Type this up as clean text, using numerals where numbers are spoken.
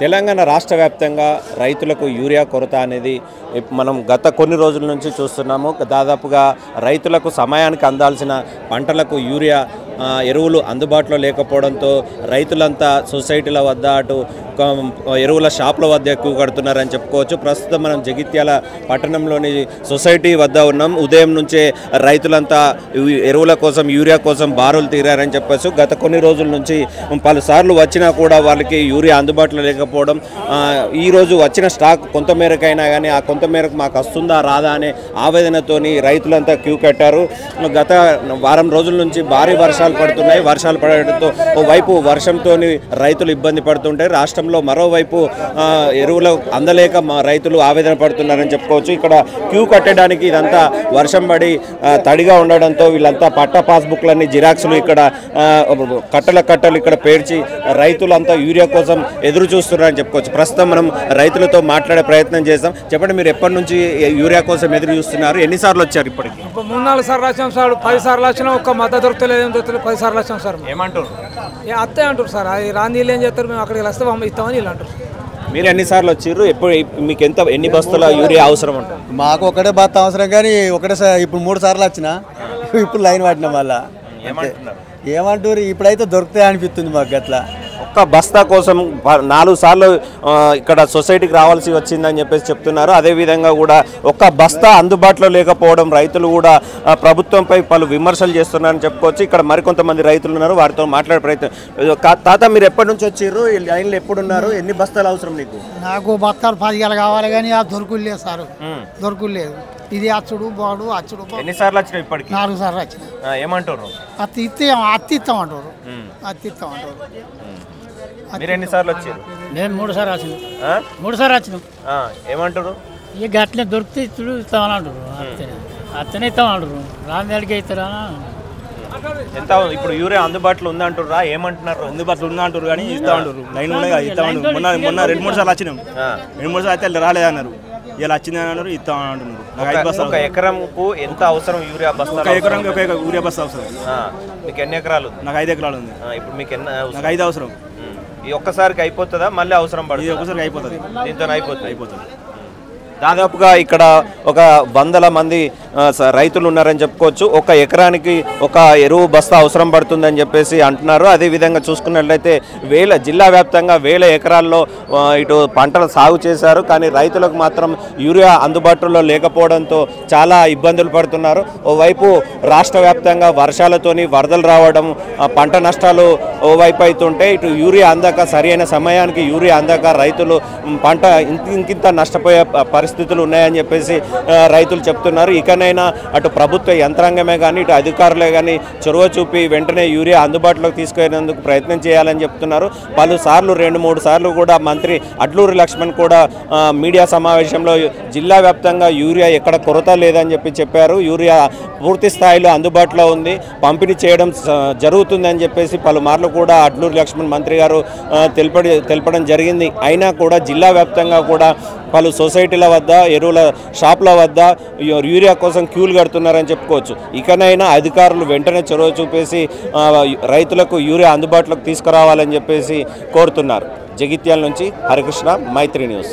తెలంగాణ రాష్ట్ర వ్యాప్తంగా రైతులకు యూరియా కొరత అనేది మనం గత కొన్ని రోజుల నుంచి చూస్తున్నాము. దాదాపుగా రైతులకు సమయానికి అందాల్సిన పంటలకు యూరియా ఎరువులు అందుబాటులో లేకపోవడంతో రైతులంతా సొసైటీల వద్ద అటు ఎరువుల షాపుల వద్ద ఎక్కువ కడుతున్నారని చెప్పుకోవచ్చు. ప్రస్తుతం మనం జగిత్యాల పట్టణంలోని సొసైటీ వద్ద ఉన్నాం. ఉదయం నుంచే రైతులంతా ఎరువుల కోసం యూరియా కోసం బారులు తీరారని చెప్పచ్చు. గత కొన్ని రోజుల నుంచి పలుసార్లు వచ్చినా కూడా వాళ్ళకి యూరియా అందుబాటులో లేకపోవడం, ఈరోజు వచ్చిన స్టాక్ కొంత మేరకైనా కానీ ఆ కొంత మేరకు మాకు వస్తుందా రాదా అనే ఆవేదనతోని రైతులంతా క్యూ కట్టారు. గత వారం రోజుల నుంచి భారీ వర్షాలు పడుతున్నాయి. వర్షాలు పడడంతో ఓవైపు వర్షంతో రైతులు ఇబ్బంది పడుతుంటాయి. రాష్ట్రంలో మరోవైపు ఎరువులు అందలేక రైతులు ఆవేదన పడుతున్నారని చెప్పుకోవచ్చు. ఇక్కడ క్యూ కట్టడానికి ఇదంతా వర్షం పడి తడిగా ఉండడంతో వీళ్ళంతా పట్ట పాస్బుక్లన్నీ జిరాక్స్లు ఇక్కడ కట్టలు ఇక్కడ పేర్చి రైతులంతా యూరియా కోసం ఎదురు చూస్తున్నారని చెప్పుకోవచ్చు. ప్రస్తుతం మనం రైతులతో మాట్లాడే ప్రయత్నం చేస్తాం. చెప్పండి, మీరు ఎప్పటి నుంచి యూరియా కోసం ఎదురు చూస్తున్నారు? ఎన్నిసార్లు వచ్చారు? ఇప్పటికి 3-4 సార్లు వచ్చాం సార్. 10 సార్లు వచ్చినా ఒక్క మద్దతు దొరకలేదు. 10 సార్లు వచ్చాం సార్. ఏమంటారు? అత్తే అంటారు సార్. అది రాని ఏం చేస్తారు, మేము అక్కడికి వస్తే ఇస్తామని వీళ్ళు అంటారు. మీరు ఎన్నిసార్లు వచ్చారు? మీకు ఎన్ని బస్తాల యూరియా అవసరం ఉంటుంది? మాకు ఒకటే బస్తా అవసరం, కానీ ఒకటే ఇప్పుడు 3 సార్లు వచ్చిన ఇప్పుడు లైన్ పట్టినాం. మళ్ళా ఏమంటారు, ఇప్పుడైతే దొరుకుతాయి అనిపిస్తుంది మాకు. అట్లా ఒక్క బస్తా కోసం 4 సార్లు ఇక్కడ సొసైటీకి రావాల్సి వచ్చిందని చెప్పేసి చెప్తున్నారు. అదేవిధంగా కూడా ఒక్క బస్తా అందుబాటులో లేకపోవడం రైతులు కూడా ప్రభుత్వంపై పలు విమర్శలు చేస్తున్నారని చెప్పుకోవచ్చు. ఇక్కడ మరికొంతమంది రైతులు ఉన్నారు, వారితో మాట్లాడే ప్రయత్నం. తాత, మీరు ఎప్పటి నుంచి వచ్చారు? లైన్లో ఎప్పుడున్నారు? ఎన్ని బస్తాలు అవసరం నీకు? నాకు బస్తాలు 10 కావాలి, కానీ అది దొరుకులేదు సార్. దొరుకులేదు. ఇది అచ్చుడు బాడు అచ్చుడు. ఎన్నిసార్లు వచ్చినావు ఇప్పటికి? 4 సార్లు వచ్చిన. ఏమంటారు? అత్తి ఇస్తామంటారు. మీరు ఎన్నిసార్లు వచ్చారు? నేను 3 సార్లు వచ్చిన. 3 సార్లు వచ్చినాం. ఏమంటారు? ఇక గట్లనే దొరికితే ఇచ్చుడు ఇస్తామని అంటారు. అత్తనే ఇస్తామంటారు. రాని అడిగే ఇస్తారా? ఎంత ఇప్పుడు యూరియా అందుబాటులో ఉందంటారా? ఏమంటున్నారు? అందుబాటులో ఉందా అంటారు, కానీ ఇస్తామంటారు. లైన్ కూడా ఇస్తామంటారు. మొన్న 2-3 సార్లు వచ్చినాం. 2-3 సార్లు అయితే రాలేదన్నారు. ఇలా వచ్చింది అన్నారు, ఇస్తామని అంటున్నారు. ఒక ఎకరంకు ఎంత అవసరం యూరియా బస్తా? ఒక ఎకరానికి ఒక యూరియా బస్తా అవసరం. మీకు ఎన్ని ఎకరాలు? నాకు 5 ఎకరాలు ఉంది. ఇప్పుడు మీకు నాకు 5 అవసరం. ఈ ఒక్కసారికి అయిపోతుందా? మళ్ళీ అవసరం పడుతుంది? ఒక్కసారికి అయిపోతుంది. దీంతో అయిపోతుంది. దాదాపుగా ఇక్కడ ఒక 100 మంది రైతులు ఉన్నారని చెప్పుకోవచ్చు. ఒక ఎకరానికి ఒక ఎరువు బస్తా అవసరం పడుతుందని చెప్పేసి అంటున్నారు. అదేవిధంగా చూసుకున్నట్లయితే జిల్లా వ్యాప్తంగా 1000 ఎకరాల్లో ఇటు పంటలు సాగు చేశారు, కానీ రైతులకు మాత్రం యూరియా అందుబాటులో లేకపోవడంతో చాలా ఇబ్బందులు పడుతున్నారు. ఓవైపు రాష్ట్ర వ్యాప్తంగా వర్షాలతోని వరదలు రావడం, పంట నష్టాలు ఓవైపు అవుతుంటే ఇటు యూరియా అందక, సరైన సమయానికి యూరియా అందక రైతులు పంట ఇంకింత నష్టపోయే పరిస్థితులు ఉన్నాయని చెప్పేసి రైతులు చెప్తున్నారు. ఇకనైనా అటు ప్రభుత్వ యంత్రాంగమే కానీ ఇటు అధికారులే కానీ చొరవ చూపి వెంటనే యూరియా అందుబాటులోకి తీసుకునేందుకు ప్రయత్నం చేయాలని చెప్తున్నారు. పలుసార్లు 2-3 సార్లు కూడా మంత్రి అడ్లూరి లక్ష్మణ్ కూడా మీడియా సమావేశంలో జిల్లా వ్యాప్తంగా యూరియా ఎక్కడ కొరత లేదని చెప్పారు. యూరియా పూర్తి స్థాయిలో అందుబాటులో ఉంది, పంపిణీ చేయడం జరుగుతుందని చెప్పేసి పలుమార్లు కూడా అడ్లూరి లక్ష్మణ్ మంత్రి గారు తెలపడం జరిగింది. అయినా కూడా జిల్లా వ్యాప్తంగా కూడా పలు సొసైటీల వద్ద, ఎరువుల షాపుల వద్ద యూరియా కోసం క్యూలు కడుతున్నారని చెప్పుకోవచ్చు. ఇకనైనా అధికారులు వెంటనే చొరవ చూపేసి రైతులకు యూరియా అందుబాటులోకి తీసుకురావాలని చెప్పేసి కోరుతున్నారు. జగిత్యాల నుంచి హరికృష్ణ, మైత్రి న్యూస్.